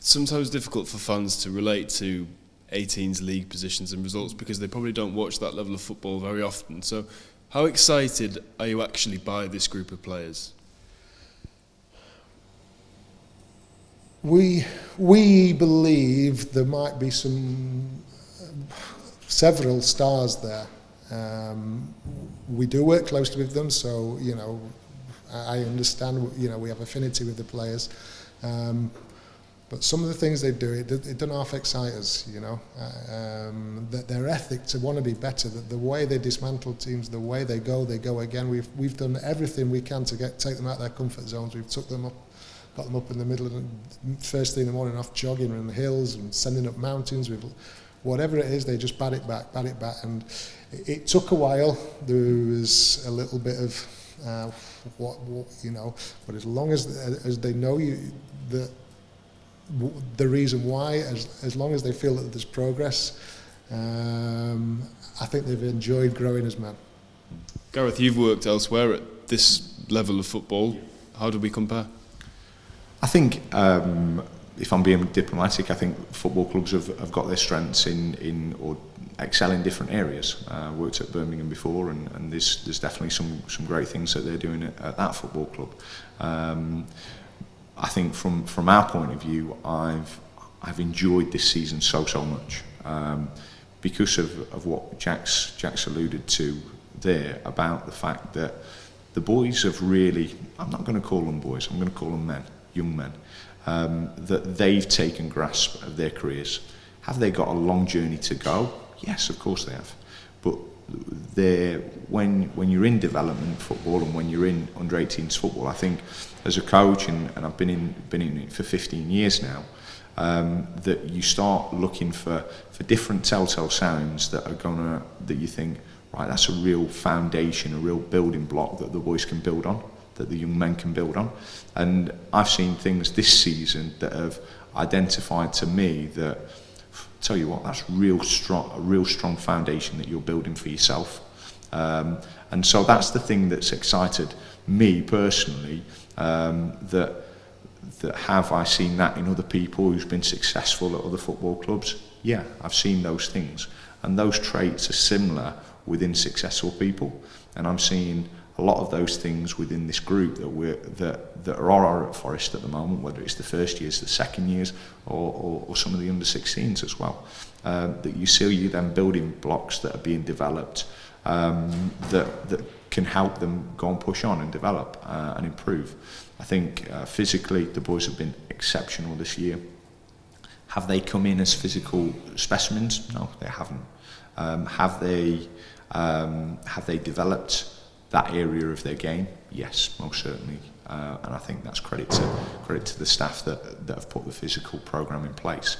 sometimes difficult for fans to relate to 18's league positions and results because they probably don't watch that level of football very often. So how excited are you actually by this group of players? We believe there might be several stars there. We do work closely with them, so I understand. We have affinity with the players, but some of the things they do, it doesn't half excite us. Their ethic to want to be better, the way they dismantle teams, the way they go again. We've done everything we can to take them out of their comfort zones. We've took them up. Got them up in the middle of the first thing in the morning off jogging in the hills and sending up mountains with whatever it is, they just bat it back. And it took a while. There was a little bit of but as long as they know the reason why, as long as they feel that there's progress, I think they've enjoyed growing as men. Gareth, you've worked elsewhere at this level of football. How do we compare? I think, if I'm being diplomatic, I think football clubs have got their strengths in or excel in different areas. Worked at Birmingham before, and there's definitely some great things that they're doing at that football club. I think from our point of view, I've enjoyed this season so much because of what Jack's alluded to there about the fact that the boys have really, I'm not going to call them boys, I'm going to call them men. Young men, that they've taken grasp of their careers. Have they got a long journey to go? Yes, of course they have. But when you're in development football and when you're in under 18s football, I think as a coach, and I've been in it for 15 years now, that you start looking for different telltale signs that you think, right, that's a real foundation, a real building block that the boys can build on, that the young men can build on. And I've seen things this season that have identified to me that, tell you what, that's a real strong foundation that you're building for yourself. And so that's the thing that's excited me personally, that have I seen that in other people who's been successful at other football clubs? Yeah, I've seen those things. And those traits are similar within successful people. And I'm seeing a lot of those things within this group that are at Forest at the moment, whether it's the first years, the second years, or some of the under 16s as well. That you see them building blocks that are being developed, that can help them go and push on and develop and improve. I think physically the boys have been exceptional this year. Have they come in as physical specimens? No, they haven't. Have they developed that area of their game? Yes, most certainly, and I think that's credit to the staff that have put the physical program in place.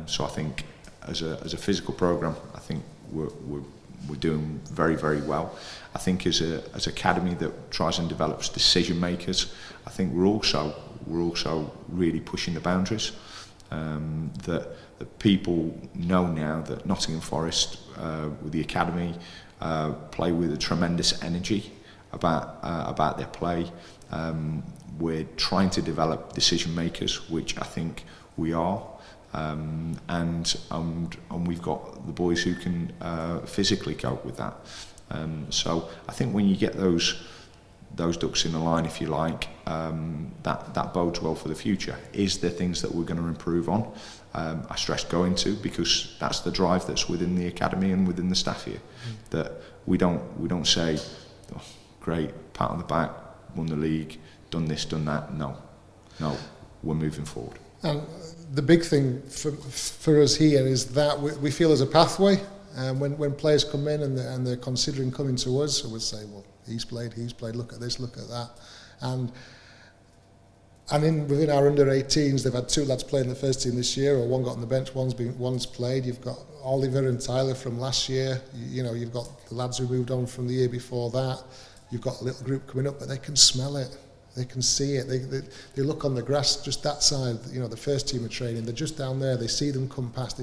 So I think as a physical program, I think we're doing very, very well. I think as an academy that tries and develops decision makers, I think we're also really pushing the boundaries. That people know now that Nottingham Forest with the academy play with a tremendous energy about their play. We're trying to develop decision makers, which I think we are, and we've got the boys who can physically cope with that. So I think when you get those ducks in a line, if you like, that bodes well for the future. Is there things that we're going to improve on? I stress going to, because that's the drive that's within the academy and within the staff here. That we don't say, oh, great, pat on the back, won the league, done this, done that. No, we're moving forward. And the big thing for us here is that we feel there's a pathway. When players come in and they're considering coming to us, so we'll say, well, he's played, look at this, look at that. And within our under 18s, they've had two lads play in the first team this year, or one got on the bench, one's played. You've got Oliver and Tyler from last year. You've got the lads who moved on from the year before that. You've got a little group coming up, but they can smell it. They can see it. They look on the grass just that side. The first team are training. They're just down there. They see them come past.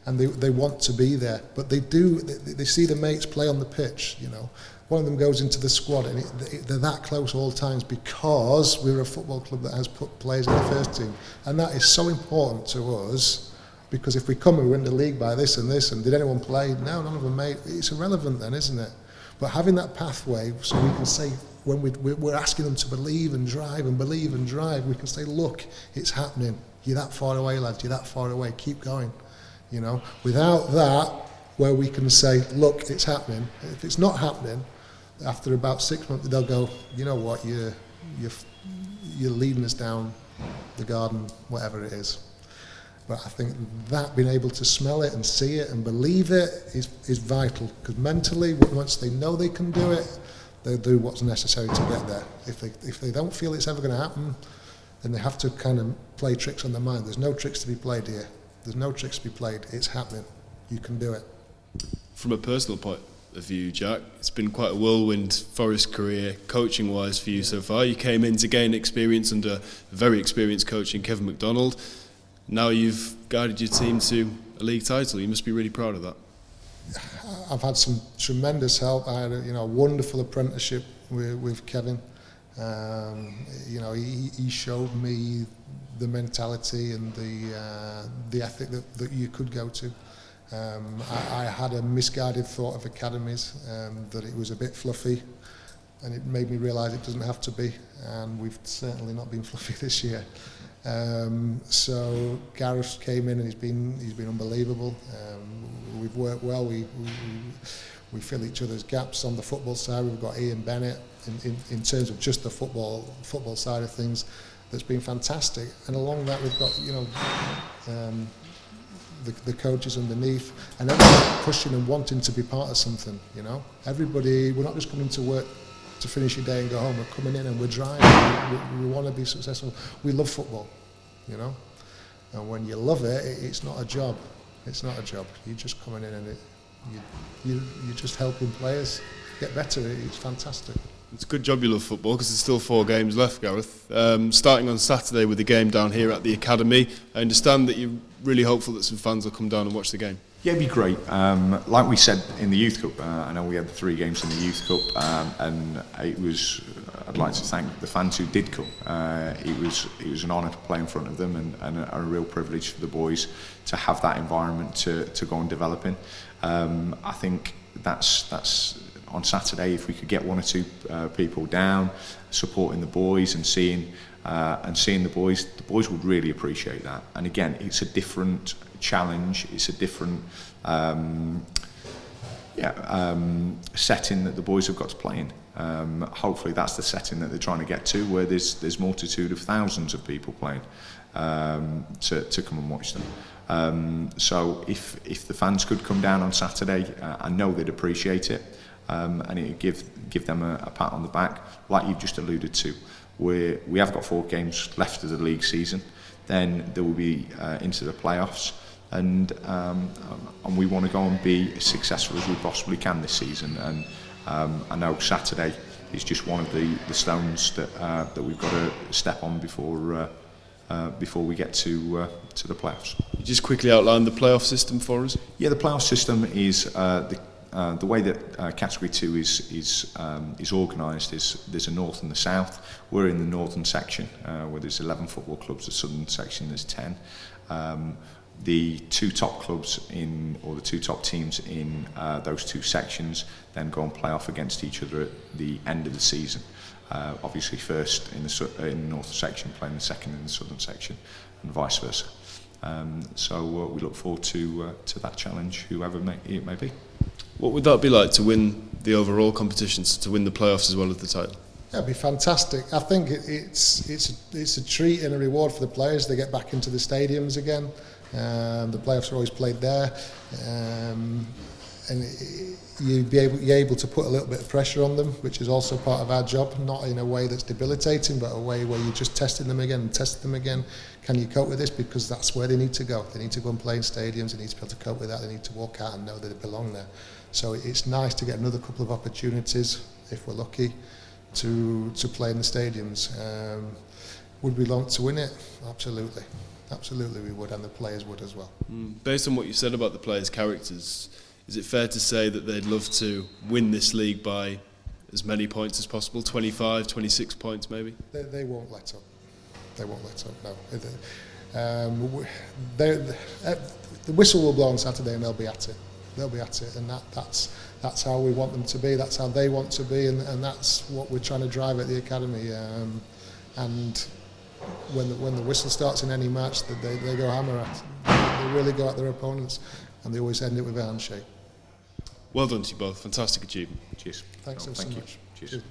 They want to be there. But they do. They see the mates play on the pitch. one of them goes into the squad, and they're that close all times because we're a football club that has put players in the first team, and that is so important to us, because if we come and we win the league by this and this, and did anyone play? No, none of them made. It's irrelevant then, isn't it? But having that pathway, so we can say, when we're asking them to believe and drive, we can say, look, it's happening. You're that far away, lads. You're that far away. Keep going. You know, without that, where we can say, look, it's happening. If it's not happening, after about 6 months, they'll go, you know what, you're leading us down the garden, whatever it is. But I think that being able to smell it and see it and believe it is vital, because mentally, once they know they can do it, they'll do what's necessary to get there. If they don't feel it's ever going to happen, then they have to kind of play tricks on their mind. There's no tricks to be played here. There's no tricks to be played. It's happening. You can do it. From a personal point of view, Jack, it's been quite a whirlwind Forest career, coaching-wise, for you so far. You came in to gain experience under a very experienced coach in Kevin McDonald. Now you've guided your team to a league title. You must be really proud of that. I've had some tremendous help. I had a wonderful apprenticeship with Kevin. He showed me the mentality and the ethic that you could go to. I had a misguided thought of academies, that it was a bit fluffy, and it made me realise it doesn't have to be, and we've certainly not been fluffy this year. So Gareth came in and he's been unbelievable. We've worked well. We fill each other's gaps on the football side. We've got Ian Bennett in terms of just the football side of things. That's been fantastic. And along that we've got the coaches underneath, and everyone pushing and wanting to be part of something. You know, everybody. We're not just coming to work to finish your day and go home. We're coming in and we're driving. We want to be successful. We love football, you know. And when you love it, it's not a job. It's not a job. You're just coming in and you're just helping players get better. It's fantastic. It's a good job you love football, because there's still 4 games left, Gareth. Starting on Saturday with the game down here at the Academy. I understand that you're really hopeful that some fans will come down and watch the game. Yeah, it'd be great. Like we said in the Youth Cup, I know we had the 3 games in the Youth Cup, and it was. I'd like to thank the fans who did come. It was an honour to play in front of them, and a real privilege for the boys to have that environment to go and develop in. I think that's on Saturday. If we could get 1 or 2 people down, supporting the boys and seeing the boys would really appreciate that. And again, it's a different challenge. It's a different setting that the boys have got to play in. Hopefully that's the setting that they're trying to get to, where there's multitude of thousands of people playing to come and watch them. So if the fans could come down on Saturday, I know they'd appreciate it, and it would give them a pat on the back, like you've just alluded to. We have got 4 games left of the league season. Then there will be into the playoffs, and we want to go and be as successful as we possibly can this season. And I know Saturday is just one of the stones that we've got to step on before we get to the playoffs. You just quickly outline the playoff system for us. Yeah, the playoff system is the way that Category 2 is organised is there's a north and the south. We're in the northern section, where there's 11 football clubs. The southern section there's 10. The 2 top clubs or the 2 top teams in those 2 sections then go and play off against each other at the end of the season. Obviously, first in the northern section playing the second in the southern section, and vice versa. So we look forward to that challenge, whoever it may be. What would that be like to win the overall competitions, to win the playoffs as well as the title? Yeah, it'd be fantastic. I think it's a treat and a reward for the players. They get back into the stadiums again. The playoffs are always played there, and you're able to put a little bit of pressure on them, which is also part of our job, not in a way that's debilitating, but a way where you're just testing them again and testing them again. Can you cope with this? Because that's where they need to go. They need to go and play in stadiums. They need to be able to cope with that. They need to walk out and know that they belong there. So it's nice to get another couple of opportunities, if we're lucky, to play in the stadiums. Would we want to win it? Absolutely. Absolutely we would, and the players would as well. Based on what you said about the players' characters, is it fair to say that they'd love to win this league by as many points as possible, 25, 26 points maybe? They won't let up. They won't let up, no. The whistle will blow on Saturday and they'll be at it. They'll be at it, and that's how we want them to be, that's how they want to be, and that's what we're trying to drive at the academy. And when the whistle starts in any match, they go hammer at. They really go at their opponents, and they always end it with a handshake. Well done to you both. Fantastic achievement. Cheers. Thanks so Thank you. much. Cheers.